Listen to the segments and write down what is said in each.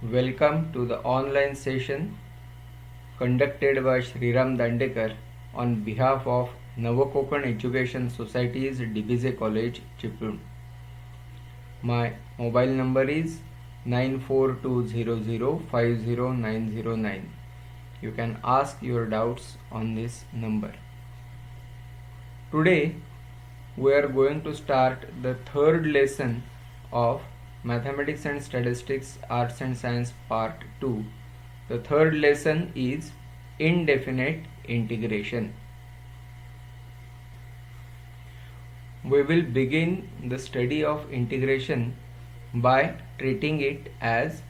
Welcome to the online session conducted by Sriram Dandekar on behalf of Navakokon Education Society's DBJ College, Chiplun. My mobile number is 9420050909. You can ask your doubts on this number. Today we are going to start the third lesson of Mathematics and Statistics Arts and Science Part 2. The third lesson is indefinite integration. We will begin the study of integration by treating it as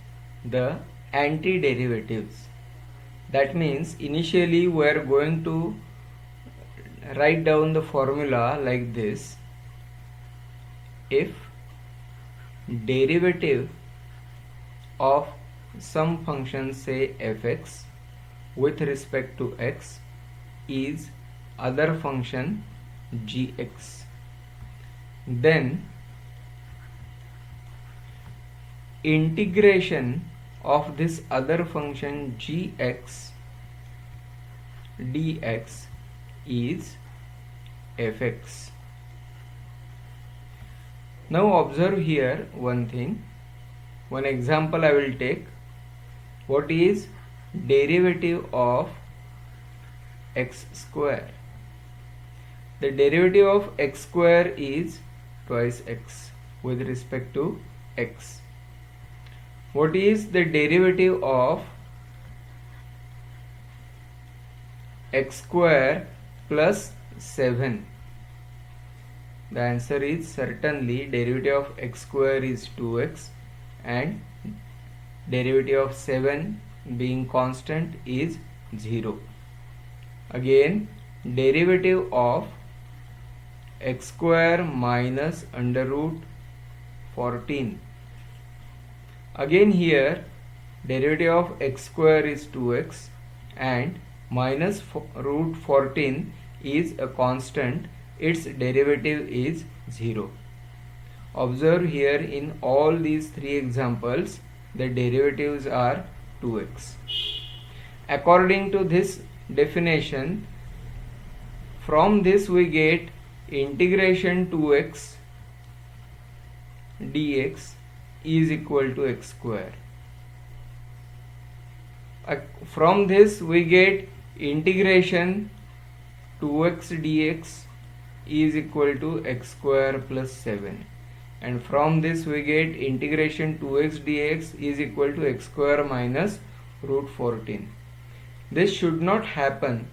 the antiderivatives. That means initially we are going to write down the formula like this. If derivative of some function, say fx, with respect to x is other function gx, then integration of this other function gx dx is fx. Now observe here one thing, one example I will take. What is derivative of x square? The derivative of x square is twice x with respect to x. What is the derivative of x square plus 7? The answer is certainly derivative of x square is 2x and derivative of 7 being constant is 0. Again, derivative of x square minus under root 14. Again here derivative of x square is 2x and minus root 14 is a constant, its derivative is 0. Observe here in all these three examples the derivatives are 2x. According to this definition, from this we get integration 2x dx is equal to x square. From this we get integration 2x dx is equal to x square plus 7, and from this we get integration 2x dx is equal to x square minus root 14. This should not happen.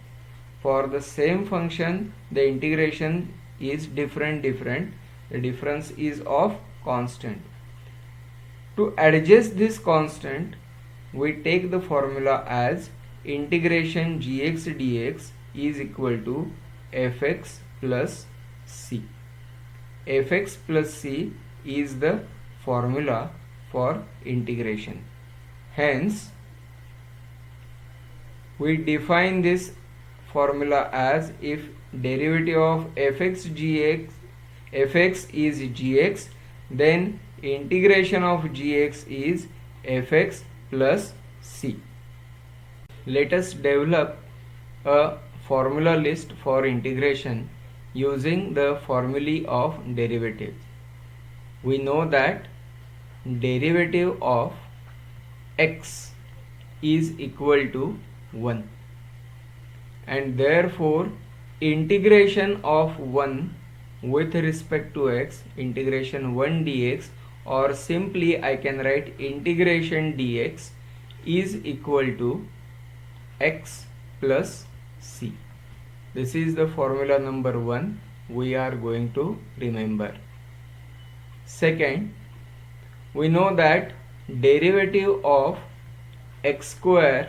For the same function the integration is different, the difference is of constant. To adjust this constant, we take the formula as integration gx dx is equal to fx plus c. Fx plus c is the formula for integration. Hence, we define this formula as if derivative of fx is gx, then integration of gx is fx plus c. Let us develop a formula list for integration using the formulae of derivative. We know that derivative of x is equal to 1, and therefore integration of 1 with respect to x, integration 1 dx, or simply I can write integration dx is equal to x plus c. This is the formula number 1 we are going to remember. Second, we know that derivative of x square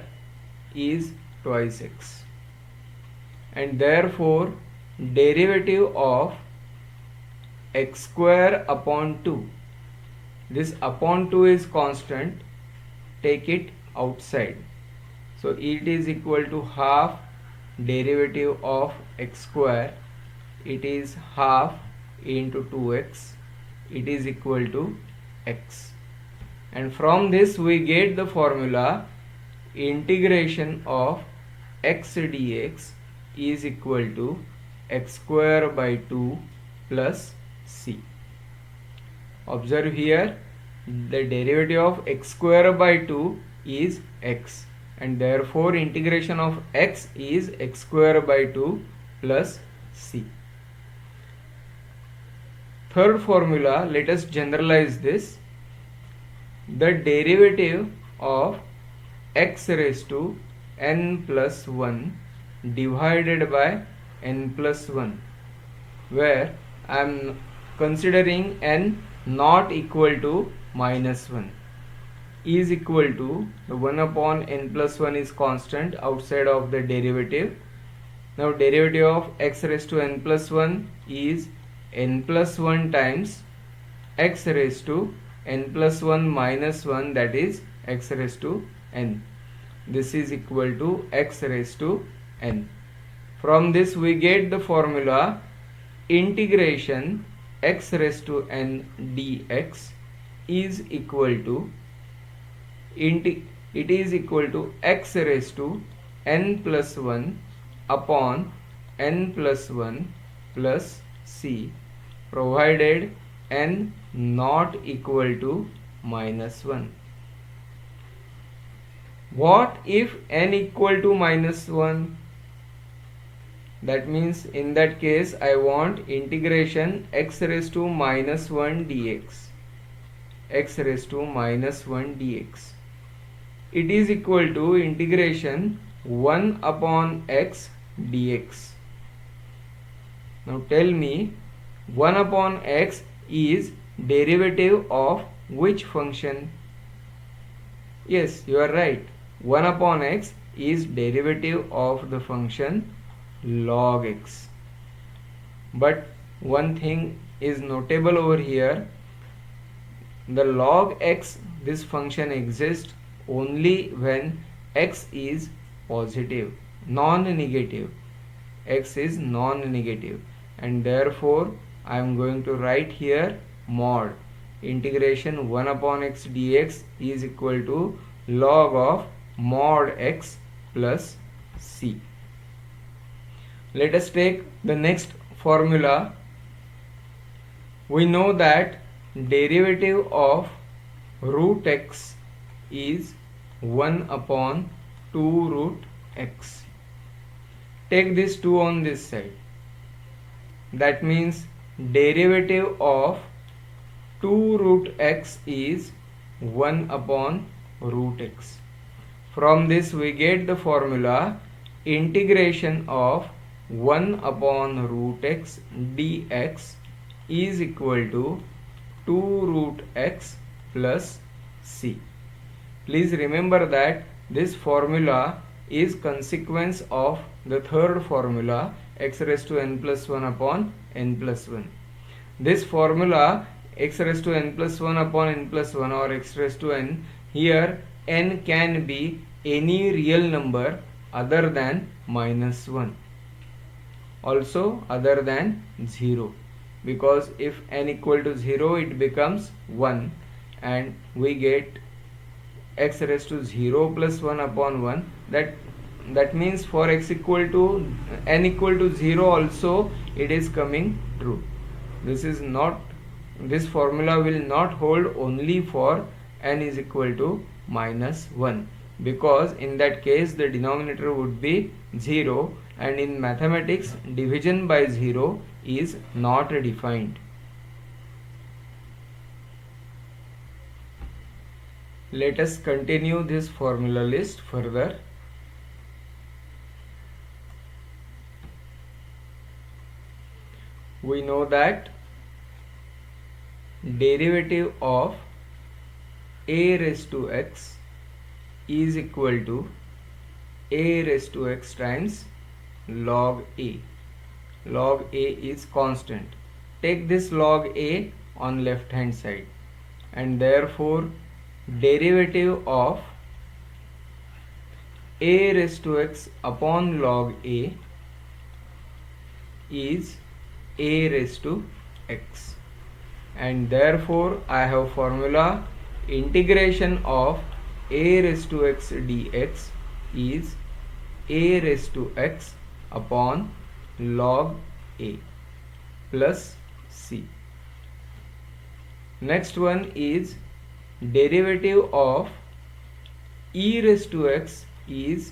is twice x, and therefore derivative of x square upon 2, this upon 2 is constant, take it outside, so it is equal to half derivative of x square, it is half into 2x, it is equal to x, and from this we get the formula integration of x dx is equal to x square by 2 plus c. Observe here, the derivative of x square by 2 is x, and therefore integration of x is x square by 2 plus c. Third formula, let us generalize this. The derivative of x raised to n plus 1 divided by n plus 1, where I am considering n not equal to minus 1, is equal to the 1 upon n plus 1 is constant outside of the derivative. Now derivative of x raised to n plus 1 is n plus 1 times x raised to n plus 1 minus 1, that is x raised to n. This is equal to x raised to n. From this we get the formula integration x raised to n dx is equal to it is equal to x raised to n plus 1 upon n plus 1 plus c, provided n not equal to minus 1. What if n equal to minus 1? That means in that case I want integration x raised to minus 1 dx. X raised to minus 1 dx. It is equal to integration 1 upon x dx. Now tell me, 1 upon x is derivative of which function? Yes, you are right. 1 upon x is derivative of the function log x. But one thing is notable over here. The log x, this function exists only when x is positive, non-negative. X is non-negative, and therefore I am going to write here mod integration 1 upon x dx is equal to log of mod x plus c. Let us take the next formula. We know that derivative of root x is 1 upon 2 root x. Take this 2 on this side. That means derivative of 2 root x is 1 upon root x. From this we get the formula integration of 1 upon root x dx is equal to 2 root x plus c. Please remember that this formula is consequence of the third formula x raised to n plus 1 upon n plus 1. This formula x raised to n plus 1 upon n plus 1 or x raised to n, here n can be any real number other than minus 1, also other than 0, because if n equal to 0 it becomes 1, and we get x raised to 0 plus 1 upon 1. That means for x equal to n equal to 0 also it is coming true. This formula will not hold only for n is equal to minus 1, because in that case the denominator would be 0, and in mathematics division by 0 is not defined. Let us continue this formula list further. We know that derivative of a raised to x is equal to a raised to x times log a. Log a is constant. Take this log a on left hand side, and therefore derivative of a raised to x upon log a is a raised to x, and therefore I have formula integration of a raised to x dx is a raised to x upon log a plus c. Next one is derivative of e raised to x is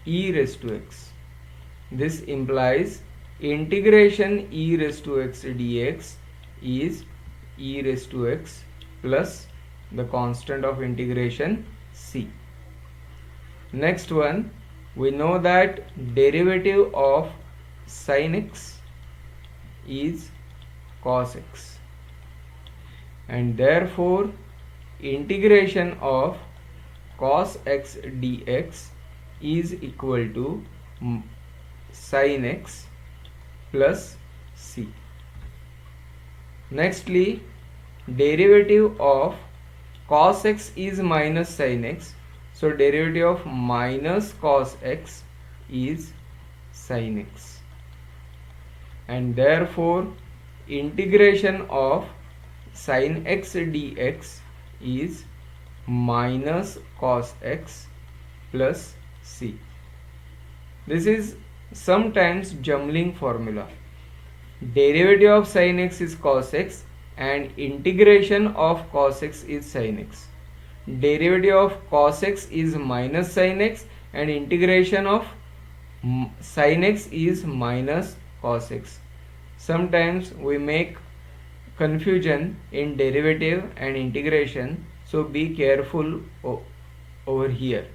e raised to x. This implies integration e raised to x dx is e raised to x plus the constant of integration c. Next one, we know that derivative of sin x is cos x, and therefore integration of cos x dx is equal to sin x plus c. Nextly, derivative of cos x is minus sin x, so derivative of minus cos x is sin x, and therefore integration of sin x dx is minus cos x plus c. This is sometimes jumbling formula. Derivative of sin x is cos x and integration of cos x is sin x. Derivative of cos x is minus sin x and integration of sin x is minus cos x. Sometimes we make confusion in derivative and integration, so be careful over here.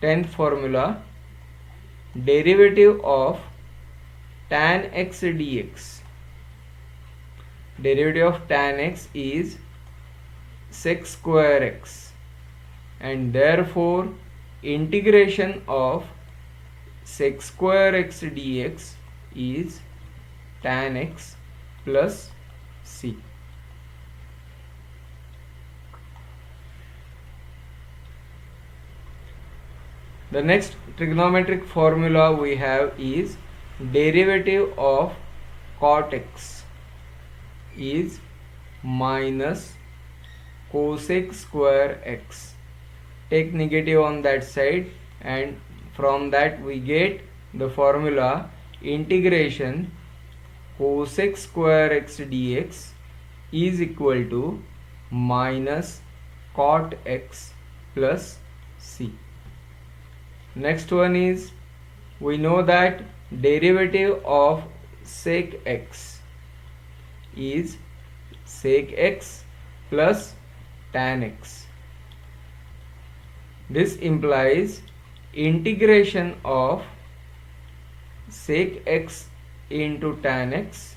10th formula, derivative of tan x dx. Derivative of tan x is sec square x, and therefore integration of sec square x dx is tan x plus c. The next trigonometric formula we have is derivative of cot x is minus cosec square x. Take negative on that side, and from that we get the formula integration cosec square x dx is equal to minus cot x plus c. Next one is, we know that derivative of sec x is sec x plus tan x. This implies integration of sec x into tan x.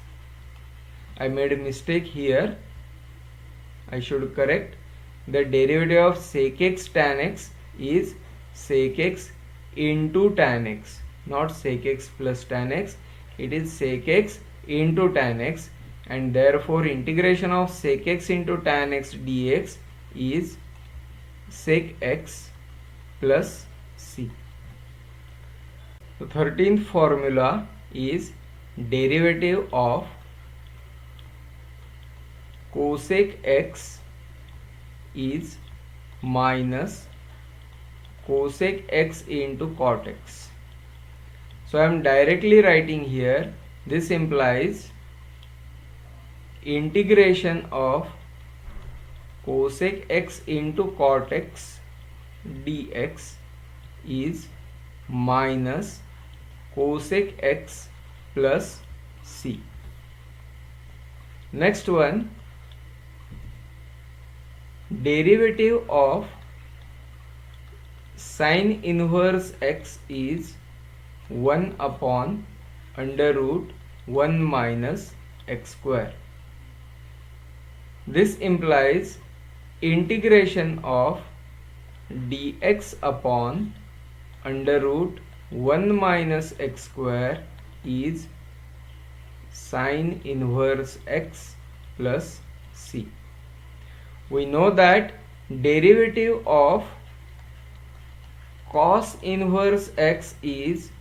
I made a mistake here. I should correct. The derivative of sec x tan x is sec x into tan x, not sec x plus tan x. It is sec x into tan x, and therefore integration of sec x into tan x dx is sec x plus c. The 13th formula is derivative of cosec x is minus cosec x into cot x. So I am directly writing here, this implies integration of cosec x into cot x dx is minus cosec x plus c. Next one, derivative of sin inverse x is 1 upon under root 1 minus x square. This implies integration of dx upon under root 1 minus x square is sin inverse x plus c. We know that derivative of cos inverse x is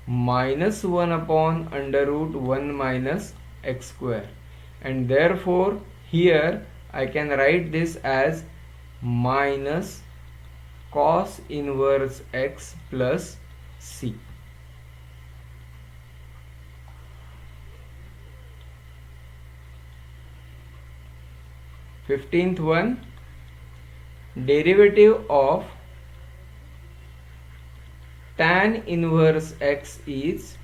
minus 1 upon under root 1 minus x square, and therefore here I can write this as minus cos inverse x plus c. Fifteenth one, derivative of tan inverse x is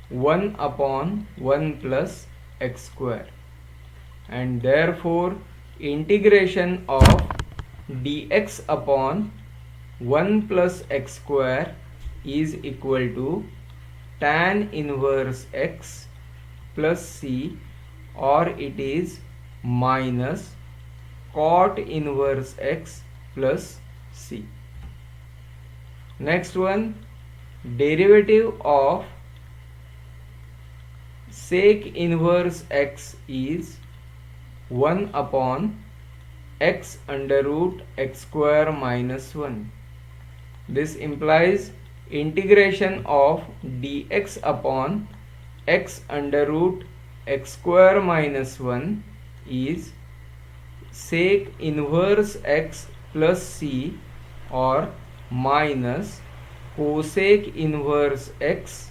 1 upon 1 plus x square, and therefore integration of dx upon 1 plus x square is equal to tan inverse x plus c, or it is minus cot inverse x plus c. Next one, derivative of sec inverse x is 1 upon x under root x square minus 1. This implies integration of dx upon x under root x square minus 1 is sec inverse x plus c, or minus cosec inverse x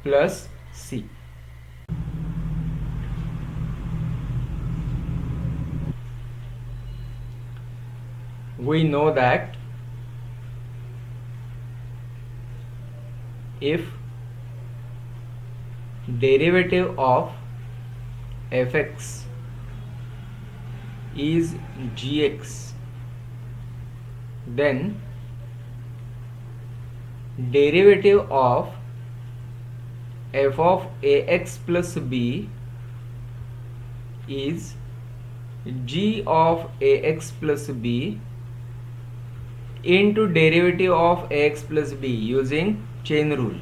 plus c. We know that if derivative of fx is gx, then derivative of f of ax plus b is g of ax plus b into derivative of ax plus b using chain rule.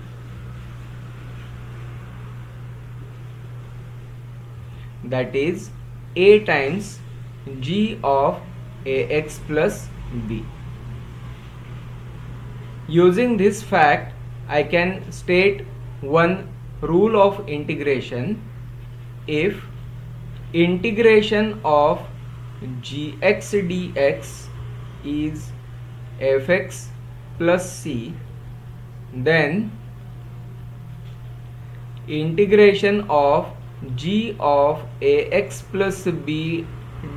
That is a times g of ax plus b. Using this fact, I can state one rule of integration. If integration of gx dx is fx plus c, then integration of g of ax plus b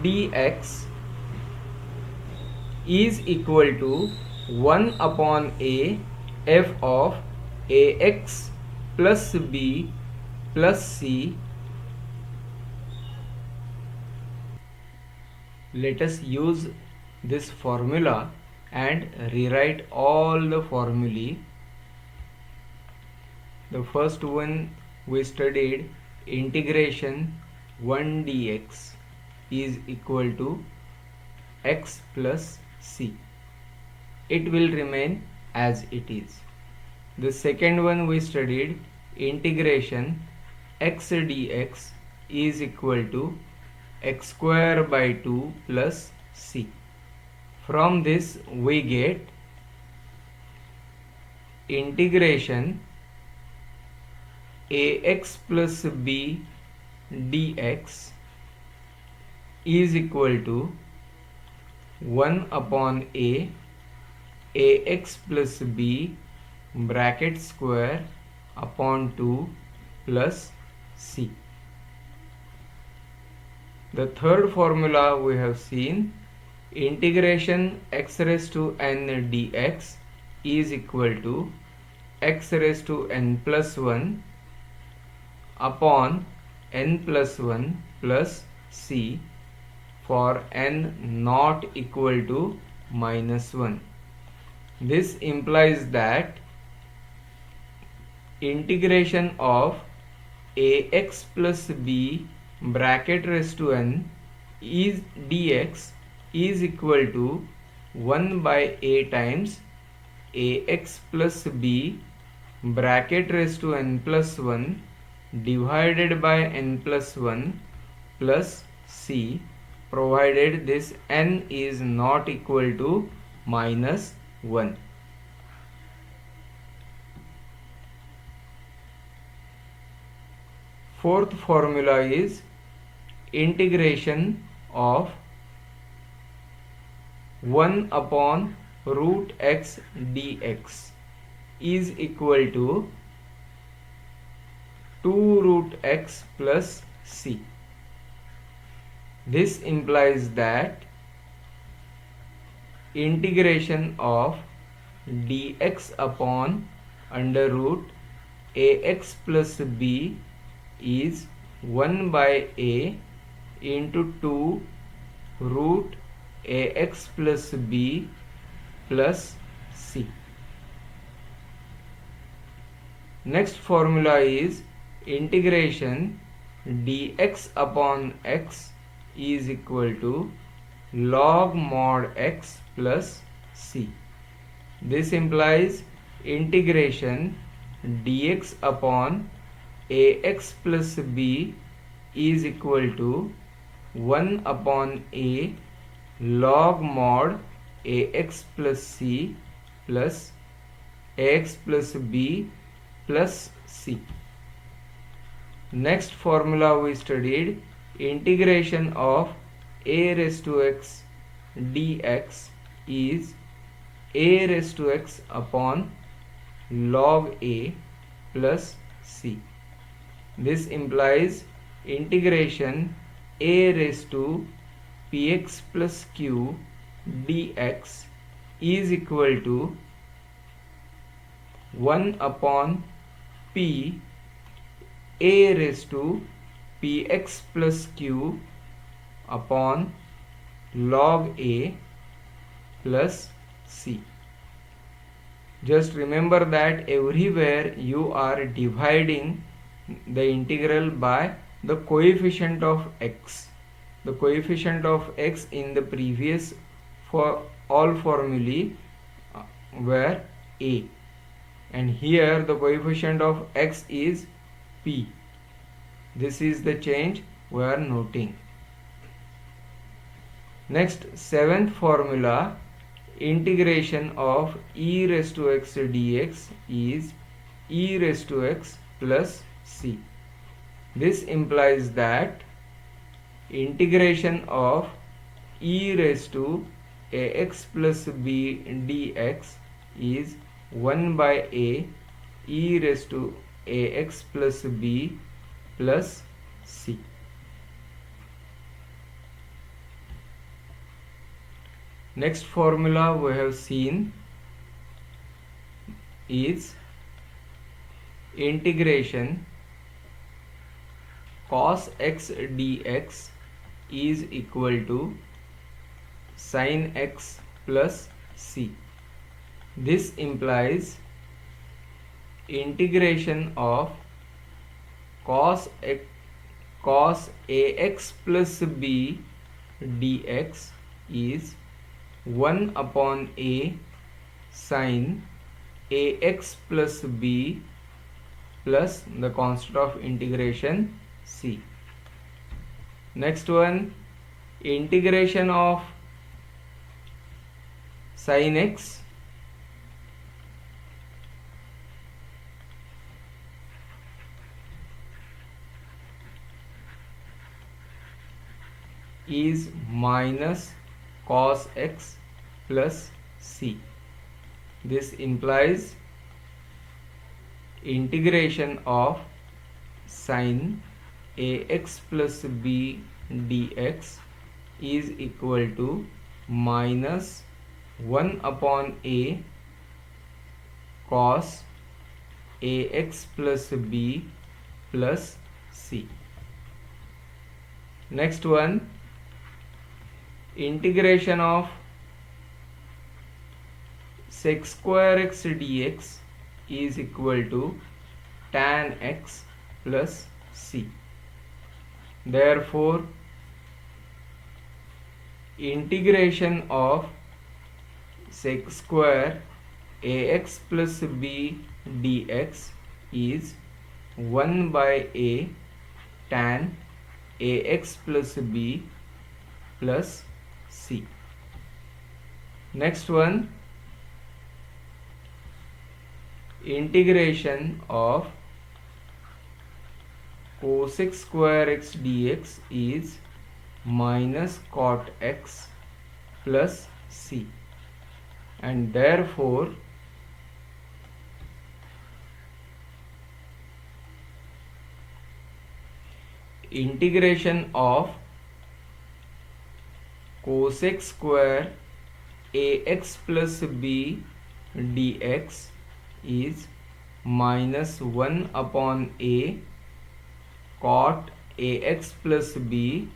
dx is equal to 1 upon a f of ax plus b plus c. Let us use this formula and rewrite all the formulae. The first one we studied, integration 1 dx is equal to x plus c. It will remain as it is. The second one we studied, integration x dx is equal to x square by 2 plus c. From this we get integration ax plus b dx is equal to 1 upon a ax plus b bracket square upon 2 plus c. The third formula we have seen, integration x raised to n dx is equal to x raised to n plus 1 upon n plus 1 plus c for n not equal to minus 1. This implies that integration of ax plus b bracket raised to n is dx is equal to 1 by a times ax plus b bracket raised to n plus 1 divided by n plus 1 plus c, provided this n is not equal to minus 1. Fourth formula is integration of 1 upon root x dx is equal to 2 root x plus c. This implies that integration of dx upon under root ax plus b is 1 by a into 2 root ax plus b plus c. Next formula is integration dx upon x is equal to log mod x plus c. This implies integration dx upon ax plus b is equal to 1 upon a log mod ax plus c plus ax plus b plus c. Next formula we studied, integration of a raised to x dx is a raised to x upon log a plus c. This implies integration a raised to px plus q dx is equal to 1 upon p a raised to px plus q upon log a plus c. Just remember that everywhere you are dividing the integral by the coefficient of x. The coefficient of x in the previous for all formulae were a, and here the coefficient of x is p. This is the change we are noting. Next, seventh formula, integration of e raised to x dx is e raised to x plus c. This implies that integration of e raised to ax plus b dx is 1 by a e raised to ax plus b plus c. Next formula we have seen is integration cos x dx is equal to sin x plus c. This implies integration of cos ax plus b dx is 1 upon a sin ax plus b plus the constant of integration c. Next one, integration of sin x is minus cos x plus c. This implies integration of sin ax plus b dx is equal to minus 1 upon a cos ax plus b plus c. Next one, integration of sec square x dx is equal to tan x plus c. Therefore, integration of sec square ax plus b dx is 1 by a tan ax plus b plus c. Next one, integration of cosec square x dx is minus cot x plus c, and therefore integration of cosec square ax plus b dx is minus 1 upon a cot ax plus b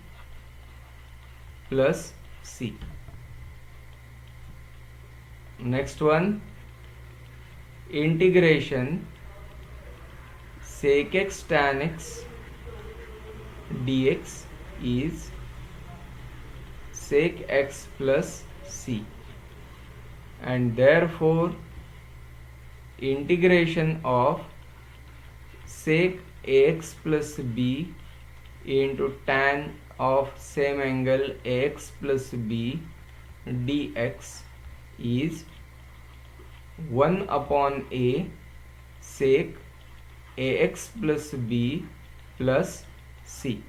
plus c. Next one, integration sec x tan x dx is sec x plus c, and therefore integration of sec ax plus b into tan of same angle ax plus b dx is 1 upon a sec ax plus b plus c.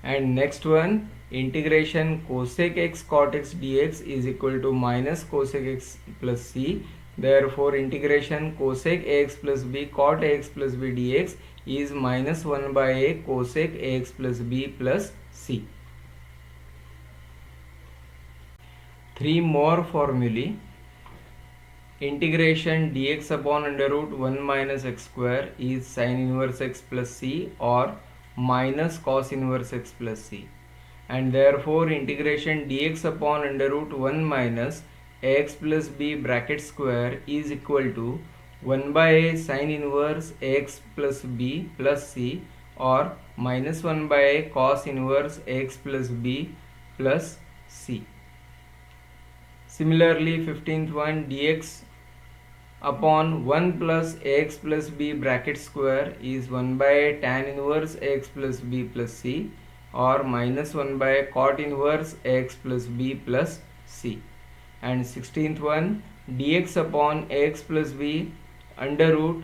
And next one, integration cosec x cot x dx is equal to minus cosec x plus c. Therefore integration cosec ax plus b cot ax plus b dx is minus 1 by a cosec ax plus b plus c. 3 more formulae. Integration dx upon under root 1 minus x square is sin inverse x plus c or minus cos inverse x plus c, and therefore integration dx upon under root 1 minus ax plus b bracket square is equal to 1 by a sin inverse ax plus b plus c or minus 1 by a cos inverse ax plus b plus c. Similarly, 15th one, dx upon 1 plus ax plus b bracket square is 1 by tan inverse ax plus b plus c or minus 1 by cot inverse ax plus b plus c. And 16th one, dx upon ax plus b under root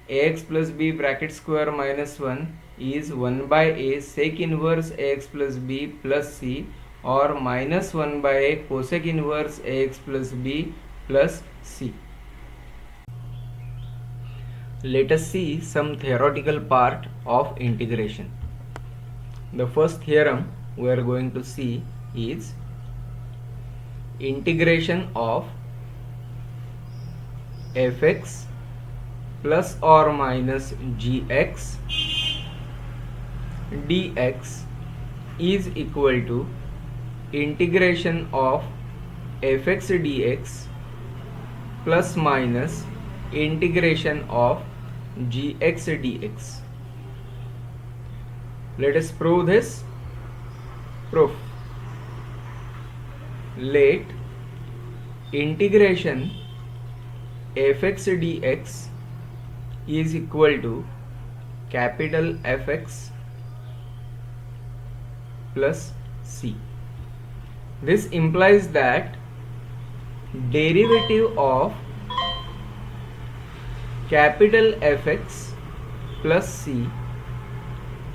ax plus b bracket square minus 1 is 1 by a sec inverse ax plus b plus c or minus 1 by a cosec inverse ax plus b plus c. Let us see some theoretical part of integration. The first theorem we are going to see is integration of fx plus or minus gx dx is equal to integration of fx dx plus minus integration of gx dx. Let us prove this. Proof. Let integration fx dx is equal to capital Fx plus c. This implies that derivative of capital Fx plus c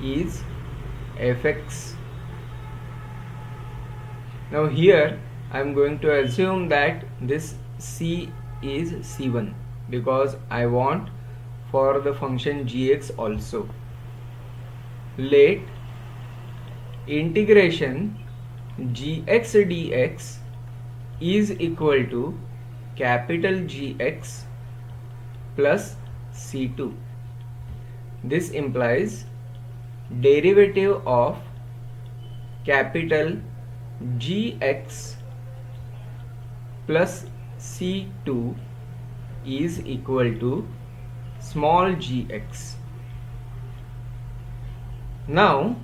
is fx. Now here I am going to assume that this c is c1 because I want for the function gx also. Let integration gx dx is equal to capital Gx plus c2. This implies derivative of capital Gx plus c2 is equal to small gx. Now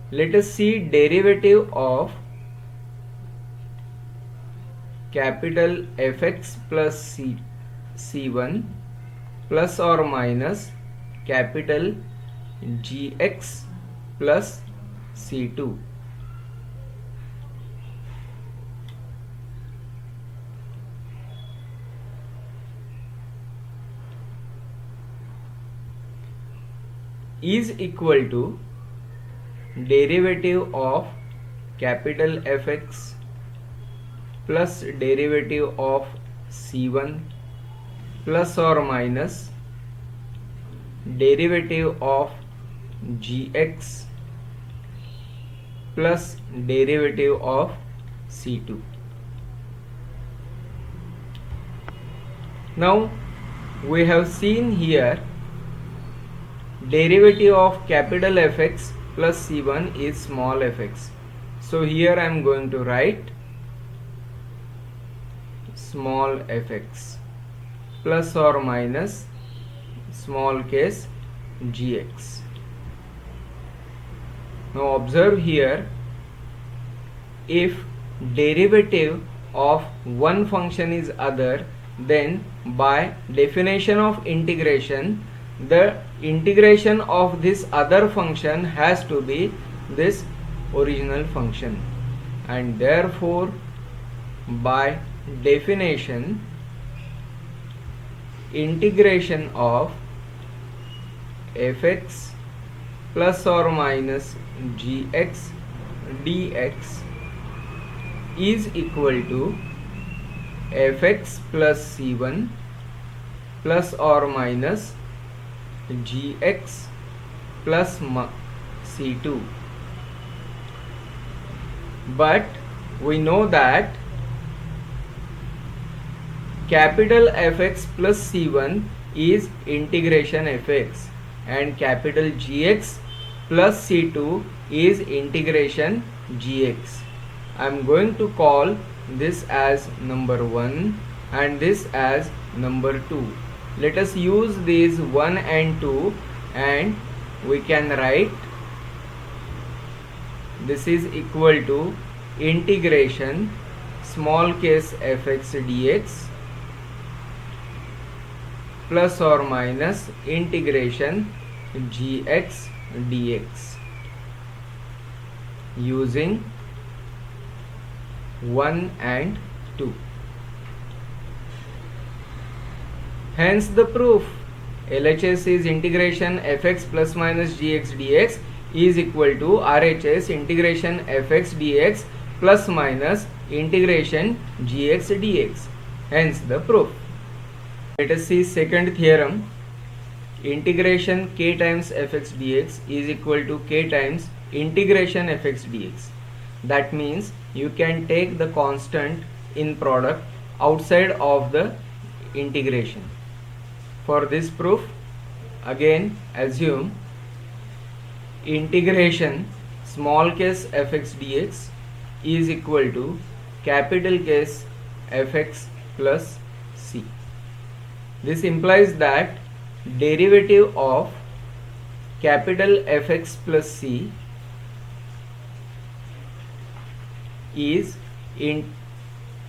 let us see derivative of capital Fx plus c1 plus or minus capital Gx plus c2. is equal to derivative of capital Fx plus derivative of C1 plus or minus derivative of Gx plus derivative of C2. Now we have seen here derivative of capital Fx plus C1 is small fx. So here I am going to write small fx plus or minus small case gx. Now observe here, if derivative of one function is other, then by definition of integration, the integration of this other function has to be this original function, and therefore by definition integration of fx plus or minus gx dx is equal to fx plus c1 plus or minus gx plus c2. But we know that capital Fx plus c1 is integration fx and capital Gx plus c2 is integration gx. I am going to call this as number 1 and this as number 2. Let us use these 1 and 2 and we can write this is equal to integration small case fx dx plus or minus integration gx dx using 1 and 2. Hence the proof LHS is integration fx plus minus gx dx is equal to RHS integration fx dx plus minus integration gx dx. Hence the proof. Let us see second theorem. Integration k times fx dx is equal to k times integration fx dx. That means you can take the constant in product outside of the integration. For this proof, again assume integration small case fx dx is equal to capital case fx plus c. This implies that derivative of capital Fx plus c is in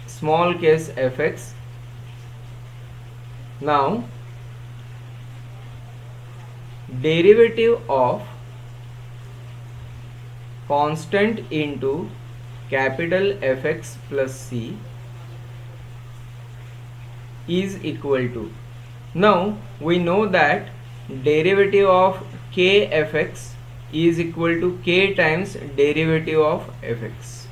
small case fx. Now derivative of constant into capital Fx plus c is equal to, now we know that derivative of k fx is equal to k times derivative of fx.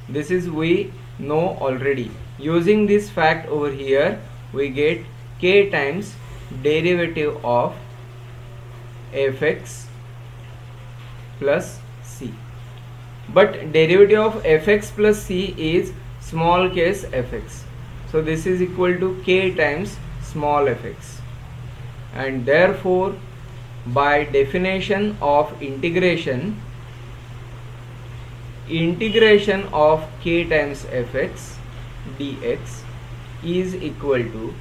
This is we know already. Using this fact over here, we get k times derivative of fx plus c. But derivative of fx plus c is small case fx. So this is equal to k times small fx. And therefore, by definition of integration of k times fx dx is equal to,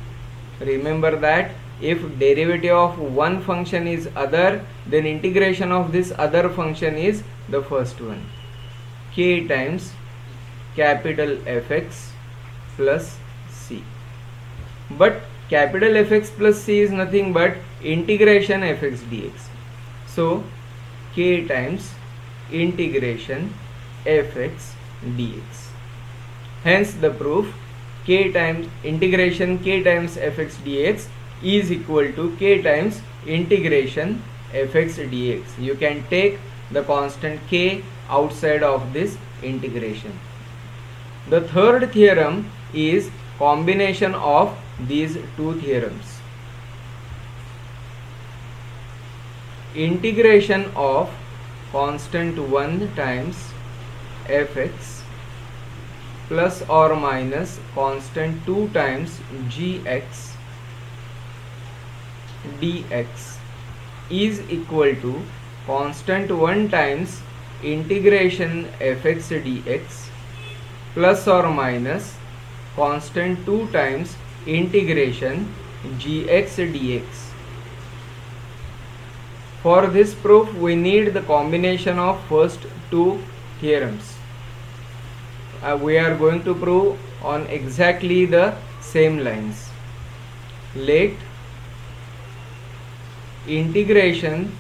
remember that if derivative of one function is other, then integration of this other function is the first one, k times capital Fx plus c. But capital Fx plus c is nothing but integration fx dx. So k times integration fx dx. Hence the proof k times integration k times fx dx is equal to k times integration fx dx. You can take the constant k outside of this integration. The third theorem is combination of these two theorems. Integration of constant 1 times fx plus or minus constant 2 times gx dx is equal to constant 1 times integration fx dx plus or minus constant 2 times integration gx dx. For this proof we need the combination of first two theorems. We are going to prove on exactly the same lines. Let integration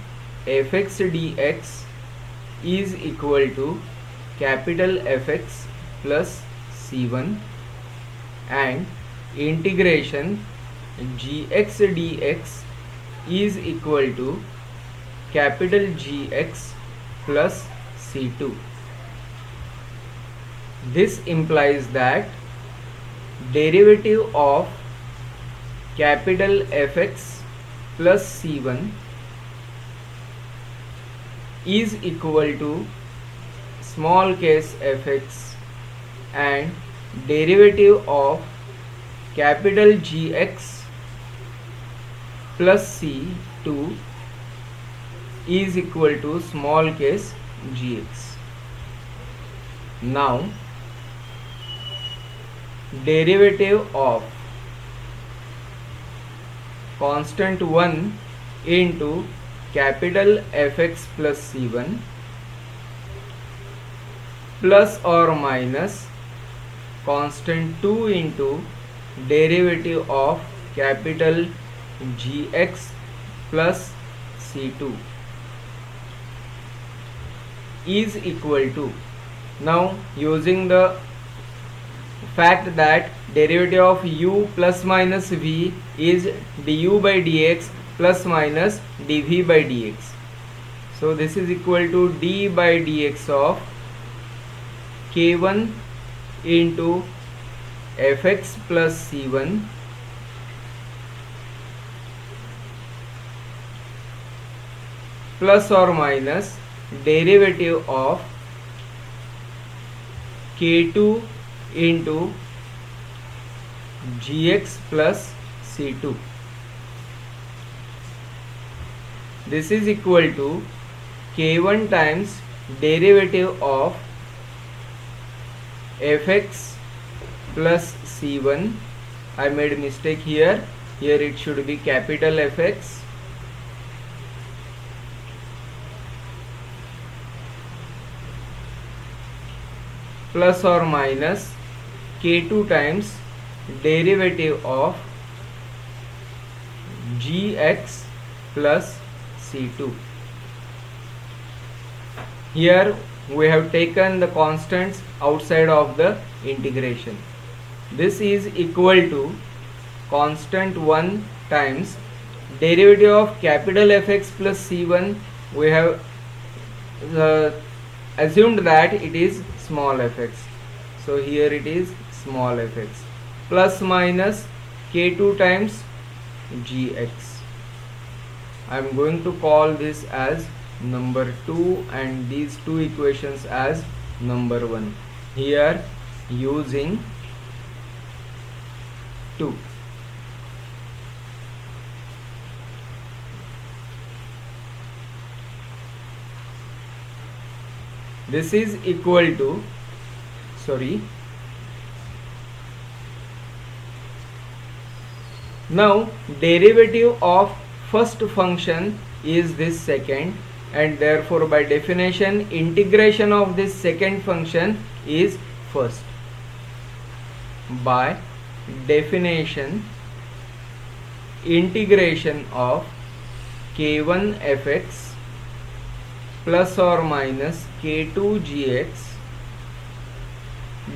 fx dx is equal to capital Fx plus c1 and integration gx dx is equal to capital Gx plus c2. This implies that derivative of capital Fx plus c1 is equal to small case fx and derivative of capital Gx plus c2 is equal to small case gx. Now derivative of constant 1 into capital Fx plus c1 plus or minus constant 2 into derivative of capital Gx plus c2 is equal to, now using the fact that derivative of u plus minus v is du by dx plus minus dv by dx. So this is equal to d by dx of k1 into fx plus c1 plus or minus derivative of k2 into gx plus c2. This is equal to k1 times derivative of fx plus c1. I made a mistake here. Here it should be capital Fx plus or minus k2 times derivative of gx plus c2. Here we have taken the constants outside of the integration. This is equal to constant 1 times derivative of capital Fx plus c1. We have assumed that it is small fx, so here it is small fx plus minus k2 times gx. I am going to call this as number 2 and these two equations as number 1. Here using 2. This is equal to, now derivative of first function is this second, and therefore by definition integration of this second function is first. By definition integration of k1 fx plus or minus k2 gx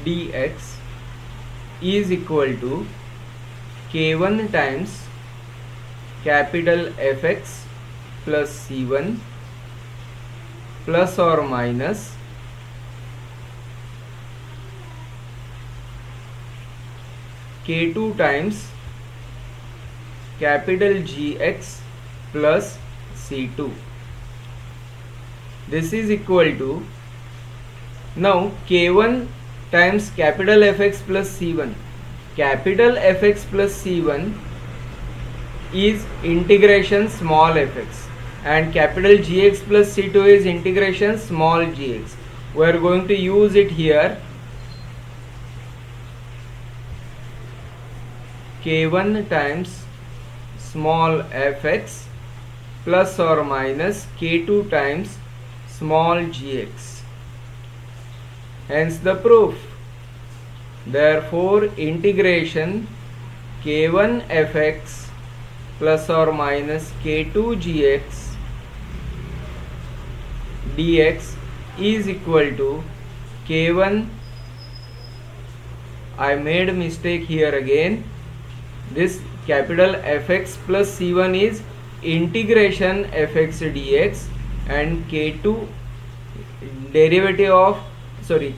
dx is equal to k1 times capital Fx plus C1 plus or minus K2 times capital Gx plus C2. This is equal to, now K1 times capital Fx plus C1. Capital Fx plus C1 is integration small fx, and capital Gx plus C2 is integration small gx. We are going to use it here. K1 times small fx plus or minus K2 times small gx. Hence the proof. Therefore, integration K1 fx plus or minus K2 gx dx is equal to K1. I made a mistake here again. This capital Fx plus C1 is integration Fx dx, and K2 derivative of,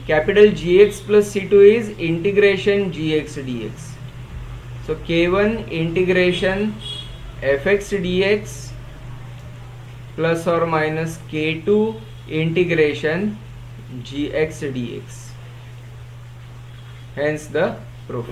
capital Gx plus C2 is integration Gx dx. So K1 integration Fx dx plus or minus K2 integration Gx dx. Hence the proof.